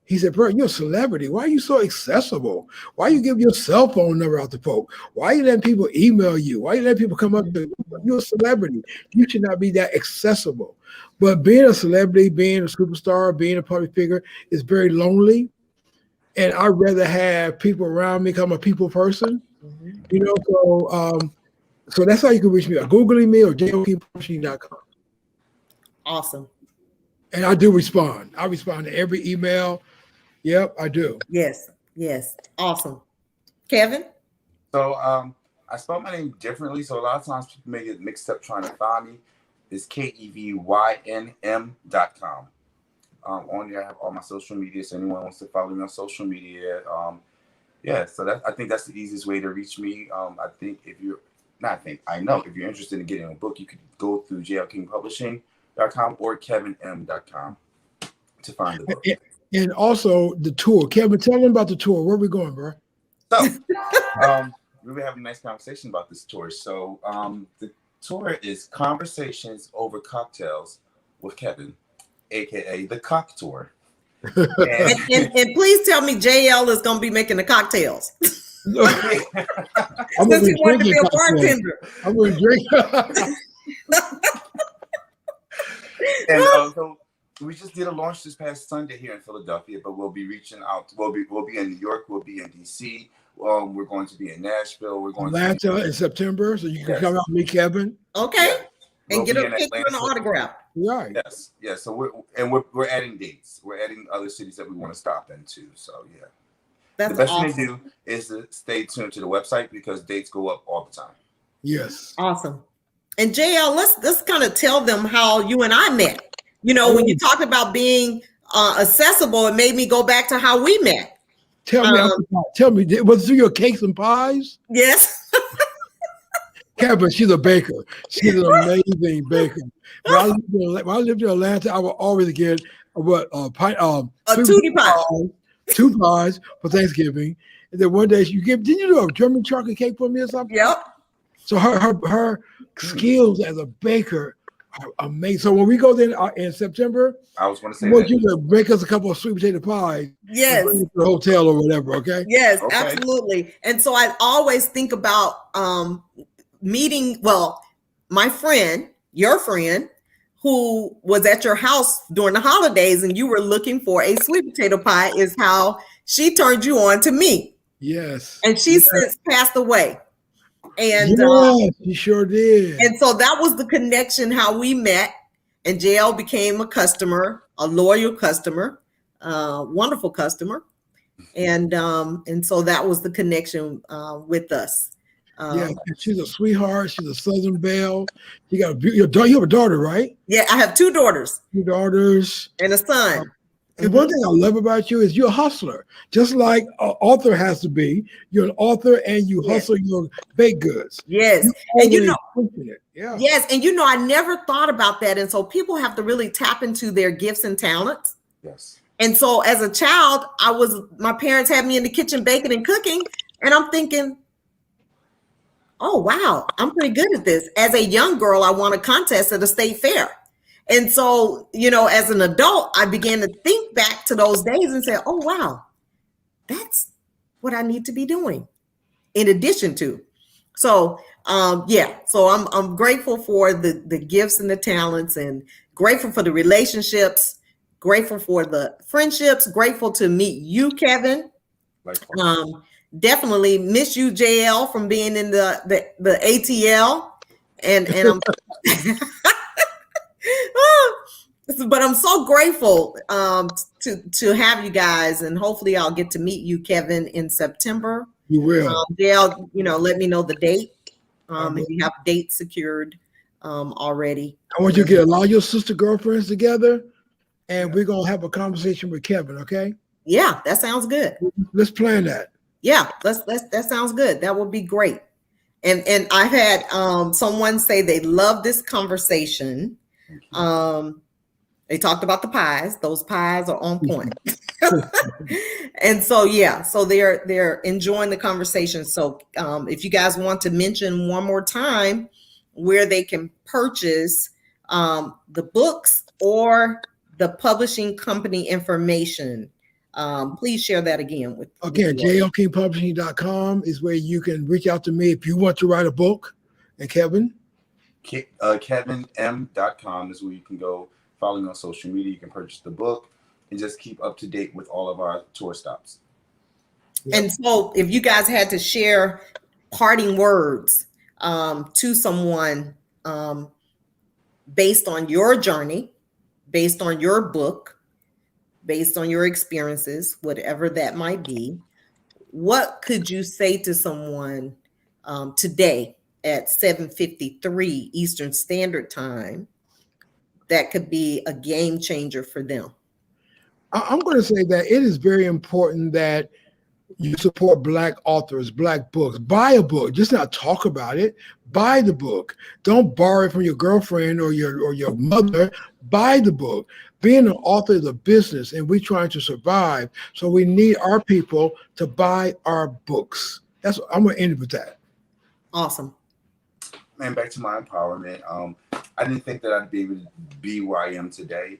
He said, bro, you're a celebrity. Why are you so accessible? Why you give your cell phone number out to folk? Why you letting people email you? Why you letting people come up to you? You're a celebrity. You should not be that accessible. But being a celebrity, being a superstar, being a public figure is very lonely. And I'd rather have people around me. 'Cause I'm a people person, Mhm. you know. So that's how you can reach me. Googling me or jokpublishing.com. Awesome. And I do respond. I respond to every email. Yep, I do. Yes. Yes. Awesome. Kevin? So I spell my name differently. So a lot of times people may get mixed up trying to find me. It's KEVYNM.com. On there, I have all my social media. So anyone wants to follow me on social media, yeah. So I think that's the easiest way to reach me. I think if you're I know if you're interested in getting a book, you could go through jlkingpublishing.com or kevinm.com to find the book. And also the tour. Kevin, tell them about the tour. Where are we going, bro? So we were having a nice conversation about this tour. So the tour is Conversations Over Cocktails with Kevin, aka the Cock Tour. And And please tell me JL is going to be making the cocktails. I'm gonna Since he be wanted to drinking be a cocktails. bartender. I'm gonna drink. And so we just did a launch this past Sunday here in Philadelphia, but we'll be reaching out. We'll be in New York. We'll be in DC. We're going to be in Nashville. We're going to Atlanta in September, so you can Yes. come out and meet Kevin. Okay. Yeah. And We'll get be a in picture and an Atlanta. autograph. Right. Yes, yes. So we're adding dates. We're adding other cities that we want to stop into. So yeah, That's the best awesome. thing to do is to stay tuned to the website because dates go up all the time. Yes. Awesome. And JL, let's kind of tell them how you and I met. You know, when you talked about being accessible, it made me go back to how we met. Tell me, was it through your cakes and pies? Yes. Kevin, she's a baker. She's an amazing baker. When I lived in Atlanta, I would always get A tootie pie. two pies for Thanksgiving. And then one day didn't you do a German chocolate cake for me or something? Yep. So her skills as a baker are amazing. So when we go there in September, I was going to say I want that. you to make us a couple of sweet potato pies. Yes. And bring it to the hotel or whatever, okay? Yes, Okay. absolutely. And so I always think about meeting, my friend, your friend, who was at your house during the holidays and you were looking for a sweet potato pie is how she turned you on to me. Yes. And she's since passed away. And yes, she sure did. and so that was the connection, how we met. And JL became a customer, a loyal customer, wonderful customer. And so that was the connection with us. Yeah, she's a sweetheart. She's a Southern belle. You have a daughter, right? Yeah, I have two daughters. 2 daughters. And a son. And one thing I love about you is you're a hustler. Just like an author has to be. You're an author and you hustle your baked goods. Yes. And Yeah. Yes. And I never thought about that. And so people have to really tap into their gifts and talents. Yes. And so as a child, my parents had me in the kitchen baking and cooking. And I'm thinking, oh, wow, I'm pretty good at this. As a young girl, I won a contest at a state fair. And so, as an adult, I began to think back to those days and say, oh, wow, that's what I need to be doing in addition to. So, so I'm grateful for the gifts and the talents and grateful for the relationships, grateful for the friendships, grateful to meet you, Kevin. Definitely miss you, JL, from being in the ATL. And I'm but I'm so grateful to have you guys, and hopefully I'll get to meet you, Kevin, in September. You will. JL, let me know the date. If you have dates secured already. I want you to get a lot of your sister girlfriends together, and we're gonna have a conversation with Kevin, okay? Yeah, that sounds good. Let's plan that. Yeah, that sounds good. That would be great. And I've had someone say they love this conversation. They talked about the pies. Those pies are on point. And so so they're enjoying the conversation. So if you guys want to mention one more time where they can purchase the books or the publishing company information, please share that again with JLKingpublishing.com is where you can reach out to me if you want to write a book. And Kevin? KevynM.com is where you can go. Follow me on social media. You can purchase the book and just keep up to date with all of our tour stops. And so if you guys had to share parting words to someone based on your journey, based on your book, based on your experiences, whatever that might be, what could you say to someone today at 7:53 Eastern Standard Time that could be a game changer for them? I'm going to say that it is very important that you support Black authors, Black books. Buy a book, just not talk about it. Buy the book. Don't borrow it from your girlfriend or your mother. Buy the book. Being an author is a business, and we're trying to survive. So we need our people to buy our books. I'm going to end it with that. Awesome. And back to my empowerment. I didn't think that I'd be able to be where I am today.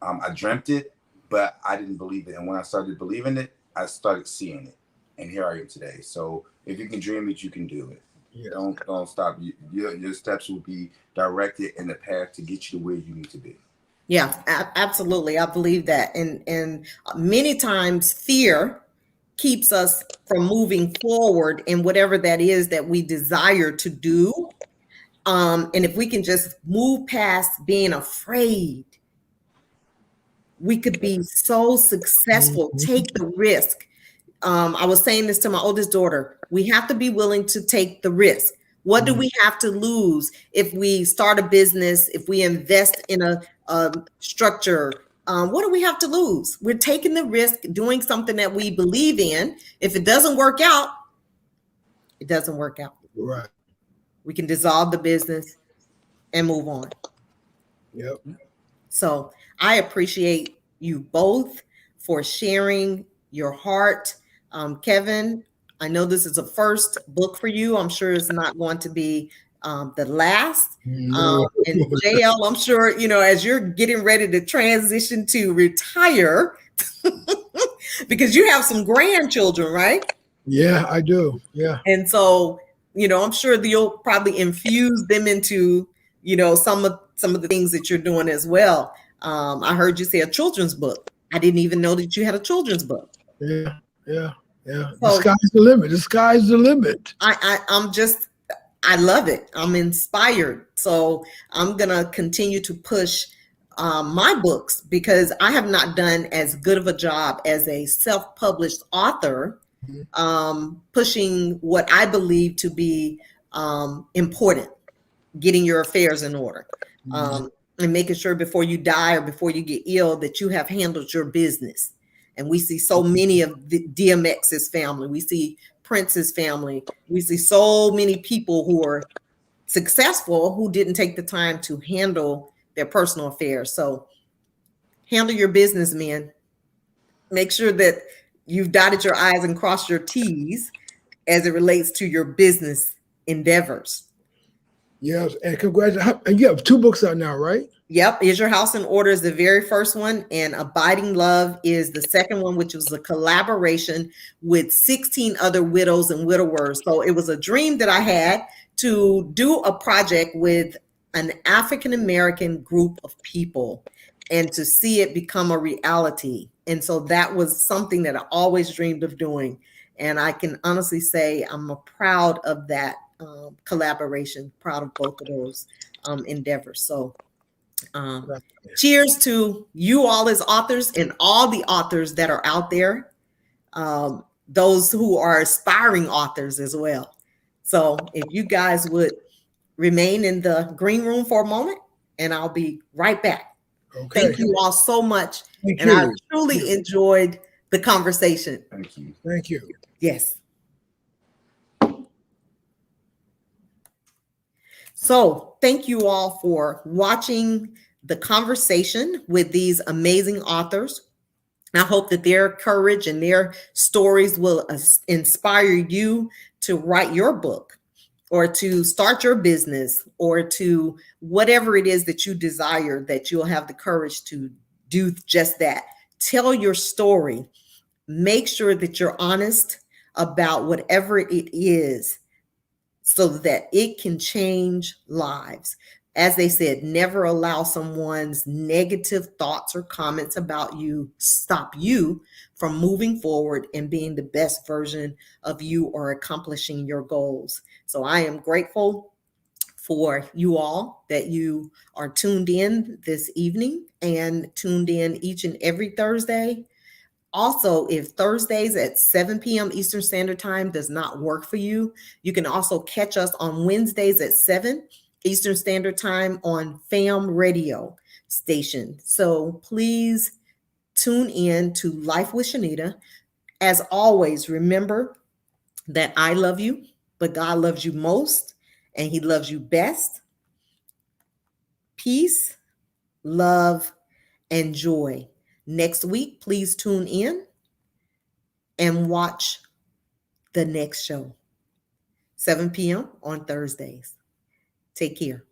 I dreamt it, but I didn't believe it. And when I started believing it, I started seeing it. and here I am today. So if you can dream it, you can do it. Yes. Don't stop. Your steps will be directed in the path to get you to where you need to be. Yeah, absolutely. I believe that. And many times fear keeps us from moving forward in whatever that is that we desire to do. And if we can just move past being afraid, we could be so successful. Take the risk. I was saying this to my oldest daughter. We have to be willing to take the risk. What do we have to lose if we start a business, if we invest in a structure? What do we have to lose? We're taking the risk, doing something that we believe in. If it doesn't work out, it doesn't work out. Right. We can dissolve the business and move on. Yep. So I appreciate you both for sharing your heart. Kevin, I know this is a first book for you. I'm sure it's not going to be the last. No. And JL, I'm sure, as you're getting ready to transition to retire, because you have some grandchildren, right? Yeah, I do. Yeah. And so, I'm sure that you'll probably infuse them into, some of the things that you're doing as well. I heard you say a children's book. I didn't even know that you had a children's book. Yeah. Yeah. Yeah. So, the sky's the limit. The sky's the limit. I love it. I'm inspired. So I'm going to continue to push my books, because I have not done as good of a job as a self-published author, pushing what I believe to be important, getting your affairs in order, and making sure before you die or before you get ill that you have handled your business. And we see so many of the DMX's family. We see Prince's family. We see so many people who are successful who didn't take the time to handle their personal affairs. So handle your business, men. Make sure that you've dotted your I's and crossed your T's as it relates to your business endeavors. Yes, and congratulations. And you have 2 books out now, right? Yep. Is Your House in Order is the very first one, and Abiding Love is the second one, which was a collaboration with 16 other widows and widowers. So it was a dream that I had to do a project with an African-American group of people and to see it become a reality. And so that was something that I always dreamed of doing. And I can honestly say I'm proud of that collaboration, proud of both of those endeavors. So cheers to you all as authors and all the authors that are out there, those who are aspiring authors as well. So if you guys would remain in the green room for a moment, and I'll be right back. Okay. Thank you all so much. I truly enjoyed the conversation. Thank you. Thank you. Yes. So thank you all for watching the conversation with these amazing authors. I hope that their courage and their stories will inspire you to write your book, or to start your business, or to whatever it is that you desire, that you'll have the courage to do just that. Tell your story. Make sure that you're honest about whatever it is, so that it can change lives. As they said, never allow someone's negative thoughts or comments about you stop you from moving forward and being the best version of you or accomplishing your goals. So I am grateful for you all that you are tuned in this evening and tuned in each and every Thursday. Also, if Thursdays at 7 p.m. Eastern Standard Time does not work for you, you can also catch us on Wednesdays at 7 Eastern Standard Time on FAM radio station. So please tune in to Life with Shenita. As always, remember that I love you, but God loves you most, and He loves you best. Peace, love, and joy. Next week, please tune in and watch the next show, 7 p.m. on Thursdays. Take care.